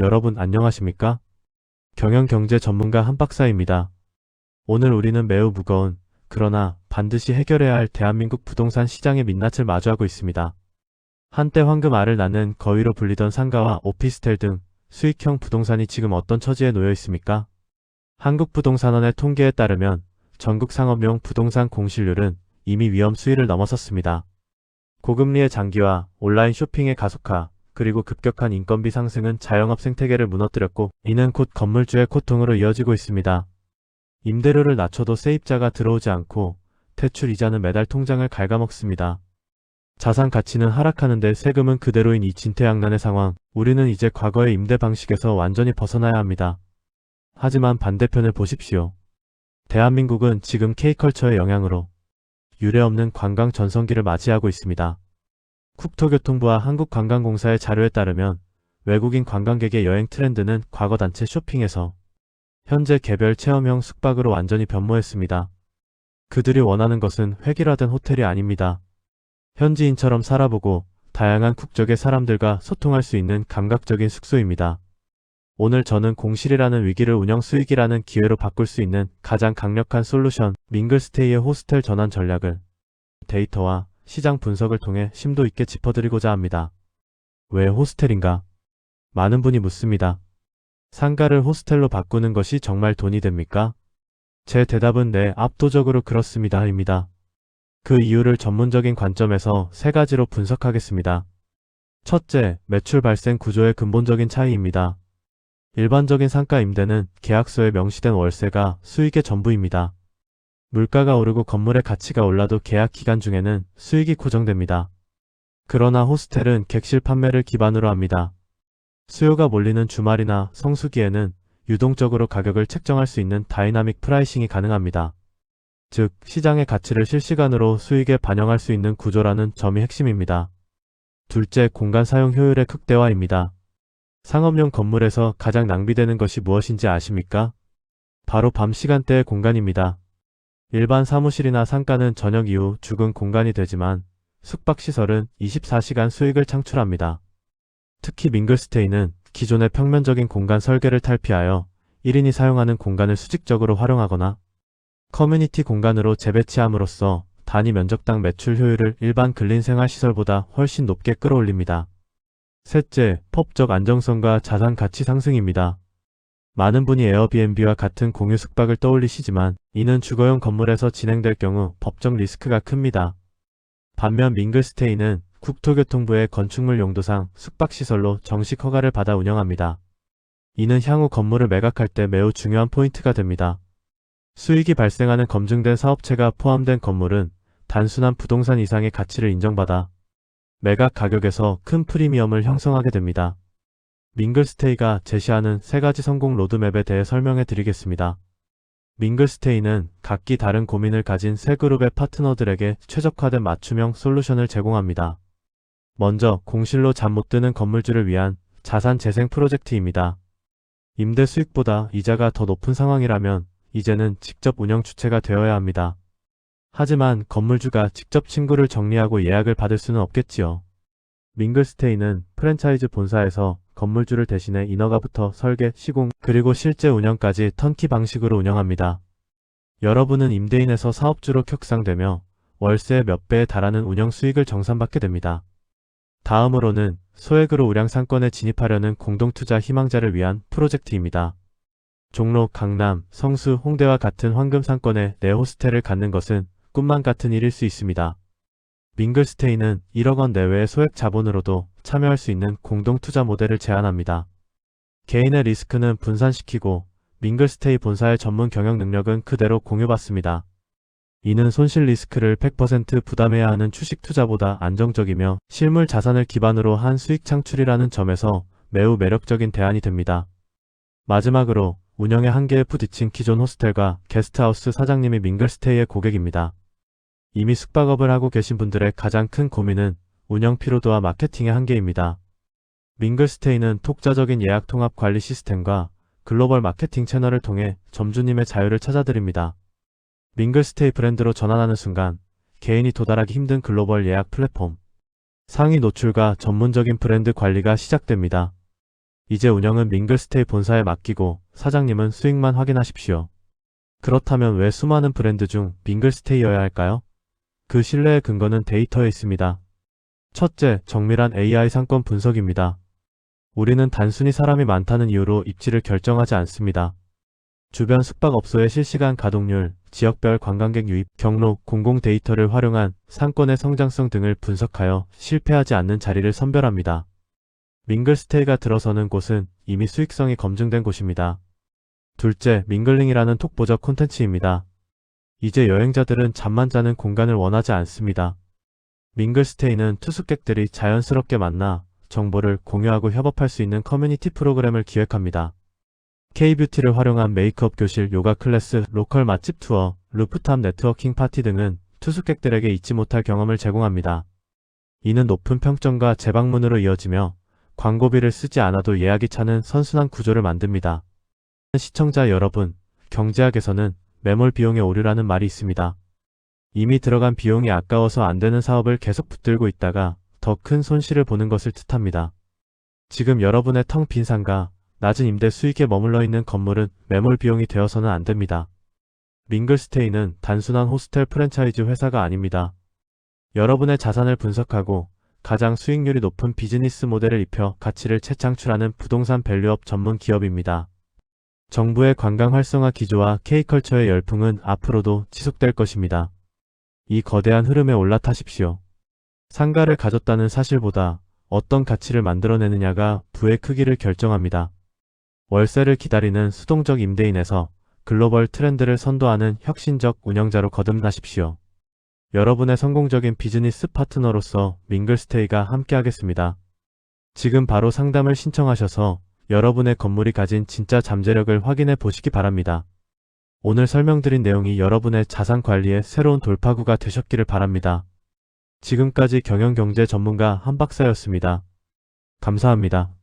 여러분 안녕하십니까? 경영경제 전문가 한박사입니다. 오늘 우리는 매우 무거운, 그러나 반드시 해결해야 할 대한민국 부동산 시장의 민낯을 마주하고 있습니다. 한때 황금알을 낳는 거위로 불리던 상가와 오피스텔 등 수익형 부동산이 지금 어떤 처지에 놓여 있습니까? 한국부동산원의 통계에 따르면 전국 상업용 부동산 공실률은 이미 위험 수위를 넘어섰습니다. 고금리의 장기화, 온라인 쇼핑의 가속화, 그리고 급격한 인건비 상승은 자영업 생태계를 무너뜨렸고, 이는 곧 건물주의 고통으로 이어지고 있습니다. 임대료를 낮춰도 세입자가 들어오지 않고 대출 이자는 매달 통장을 갉아먹습니다. 자산 가치는 하락하는데 세금은 그대로인 이 진퇴양난의 상황, 우리는 이제 과거의 임대 방식에서 완전히 벗어나야 합니다. 하지만 반대편을 보십시오. 대한민국은 지금 K컬처의 영향으로 유례없는 관광 전성기를 맞이하고 있습니다. 국토교통부와 한국관광공사의 자료에 따르면 외국인 관광객의 여행 트렌드는 과거 단체 쇼핑에서 현재 개별 체험형 숙박으로 완전히 변모했습니다. 그들이 원하는 것은 획일화된 호텔이 아닙니다. 현지인처럼 살아보고 다양한 국적의 사람들과 소통할 수 있는 감각적인 숙소입니다. 오늘 저는 공실이라는 위기를 운영 수익이라는 기회로 바꿀 수 있는 가장 강력한 솔루션, 밍글스테이의 호스텔 전환 전략을 데이터와 시장 분석을 통해 심도 있게 짚어드리고자 합니다. 왜 호스텔인가? 많은 분이 묻습니다. 상가를 호스텔로 바꾸는 것이 정말 돈이 됩니까? 제 대답은 네, 압도적으로 그렇습니다. 입니다. 그 이유를 전문적인 관점에서 세 가지로 분석하겠습니다. 첫째, 매출 발생 구조의 근본적인 차이입니다. 일반적인 상가 임대는 계약서에 명시된 월세가 수익의 전부입니다. 물가가 오르고 건물의 가치가 올라도 계약 기간 중에는 수익이 고정됩니다. 그러나 호스텔은 객실 판매를 기반으로 합니다. 수요가 몰리는 주말이나 성수기에는 유동적으로 가격을 책정할 수 있는 다이나믹 프라이싱이 가능합니다. 즉, 시장의 가치를 실시간으로 수익에 반영할 수 있는 구조라는 점이 핵심입니다. 둘째, 공간 사용 효율의 극대화입니다. 상업용 건물에서 가장 낭비되는 것이 무엇인지 아십니까? 바로 밤 시간대의 공간입니다. 일반 사무실이나 상가는 저녁 이후 죽은 공간이 되지만 숙박시설은 24시간 수익을 창출합니다. 특히 밍글스테이는 기존의 평면적인 공간 설계를 탈피하여 1인이 사용하는 공간을 수직적으로 활용하거나 커뮤니티 공간으로 재배치함으로써 단위 면적당 매출 효율을 일반 근린생활시설보다 훨씬 높게 끌어올립니다. 셋째, 법적 안정성과 자산 가치 상승입니다. 많은 분이 에어비앤비와 같은 공유 숙박을 떠올리시지만 이는 주거용 건물에서 진행될 경우 법적 리스크가 큽니다. 반면 밍글스테이는 국토교통부의 건축물 용도상 숙박시설로 정식 허가를 받아 운영합니다. 이는 향후 건물을 매각할 때 매우 중요한 포인트가 됩니다. 수익이 발생하는 검증된 사업체가 포함된 건물은 단순한 부동산 이상의 가치를 인정받아 매각 가격에서 큰 프리미엄을 형성하게 됩니다. 밍글스테이가 제시하는 세 가지 성공 로드맵에 대해 설명해 드리겠습니다. 밍글스테이는 각기 다른 고민을 가진 세 그룹의 파트너들에게 최적화된 맞춤형 솔루션을 제공합니다. 먼저, 공실로 잠 못 드는 건물주를 위한 자산 재생 프로젝트입니다. 임대 수익보다 이자가 더 높은 상황이라면 이제는 직접 운영 주체가 되어야 합니다. 하지만 건물주가 직접 친구를 정리하고 예약을 받을 수는 없겠지요. 밍글스테이는 프랜차이즈 본사에서 건물주를 대신해 인허가부터 설계, 시공, 그리고 실제 운영까지 턴키 방식으로 운영합니다. 여러분은 임대인에서 사업주로 격상되며 월세의 몇 배에 달하는 운영 수익을 정산받게 됩니다. 다음으로는 소액으로 우량 상권에 진입하려는 공동투자 희망자를 위한 프로젝트입니다. 종로, 강남, 성수, 홍대와 같은 황금 상권에 내 호스텔을 갖는 것은 꿈만 같은 일일 수 있습니다. 밍글스테이는 1억 원 내외의 소액 자본으로도 참여할 수 있는 공동투자 모델을 제안합니다. 개인의 리스크는 분산시키고 밍글스테이 본사의 전문 경영 능력은 그대로 공유받습니다. 이는 손실 리스크를 100% 부담해야 하는 주식 투자보다 안정적이며 실물 자산을 기반으로 한 수익 창출이라는 점에서 매우 매력적인 대안이 됩니다. 마지막으로 운영에 한계에 부딪힌 기존 호스텔과 게스트하우스 사장님이 밍글스테이의 고객입니다. 이미 숙박업을 하고 계신 분들의 가장 큰 고민은 운영 피로도와 마케팅의 한계입니다. 밍글스테이는 독자적인 예약 통합 관리 시스템과 글로벌 마케팅 채널을 통해 점주님의 자유를 찾아드립니다. 밍글스테이 브랜드로 전환하는 순간 개인이 도달하기 힘든 글로벌 예약 플랫폼, 상위 노출과 전문적인 브랜드 관리가 시작됩니다. 이제 운영은 밍글스테이 본사에 맡기고 사장님은 수익만 확인하십시오. 그렇다면 왜 수많은 브랜드 중 밍글스테이여야 할까요? 그 신뢰의 근거는 데이터에 있습니다. 첫째, 정밀한 AI 상권 분석입니다. 우리는 단순히 사람이 많다는 이유로 입지를 결정하지 않습니다. 주변 숙박업소의 실시간 가동률, 지역별 관광객 유입, 경로, 공공 데이터를 활용한 상권의 성장성 등을 분석하여 실패하지 않는 자리를 선별합니다. 밍글스테이가 들어서는 곳은 이미 수익성이 검증된 곳입니다. 둘째, 밍글링이라는 독보적 콘텐츠입니다. 이제 여행자들은 잠만 자는 공간을 원하지 않습니다. 밍글스테이는 투숙객들이 자연스럽게 만나 정보를 공유하고 협업할 수 있는 커뮤니티 프로그램을 기획합니다. K-뷰티를 활용한 메이크업 교실, 요가 클래스, 로컬 맛집 투어, 루프탑 네트워킹 파티 등은 투숙객들에게 잊지 못할 경험을 제공합니다. 이는 높은 평점과 재방문으로 이어지며 광고비를 쓰지 않아도 예약이 차는 선순환 구조를 만듭니다. 시청자 여러분, 경제학에서는 매몰 비용의 오류라는 말이 있습니다. 이미 들어간 비용이 아까워서 안 되는 사업을 계속 붙들고 있다가 더 큰 손실을 보는 것을 뜻합니다. 지금 여러분의 텅 빈 상가, 낮은 임대 수익에 머물러 있는 건물은 매몰 비용이 되어서는 안 됩니다. 밍글스테이는 단순한 호스텔 프랜차이즈 회사가 아닙니다. 여러분의 자산을 분석하고 가장 수익률이 높은 비즈니스 모델을 입혀 가치를 재창출하는 부동산 밸류업 전문 기업입니다. 정부의 관광 활성화 기조와 K컬처의 열풍은 앞으로도 지속될 것입니다. 이 거대한 흐름에 올라타십시오. 상가를 가졌다는 사실보다 어떤 가치를 만들어내느냐가 부의 크기를 결정합니다. 월세를 기다리는 수동적 임대인에서 글로벌 트렌드를 선도하는 혁신적 운영자로 거듭나십시오. 여러분의 성공적인 비즈니스 파트너로서 밍글스테이가 함께하겠습니다. 지금 바로 상담을 신청하셔서 여러분의 건물이 가진 진짜 잠재력을 확인해 보시기 바랍니다. 오늘 설명드린 내용이 여러분의 자산 관리의 새로운 돌파구가 되셨기를 바랍니다. 지금까지 경영경제 전문가 한박사였습니다. 감사합니다.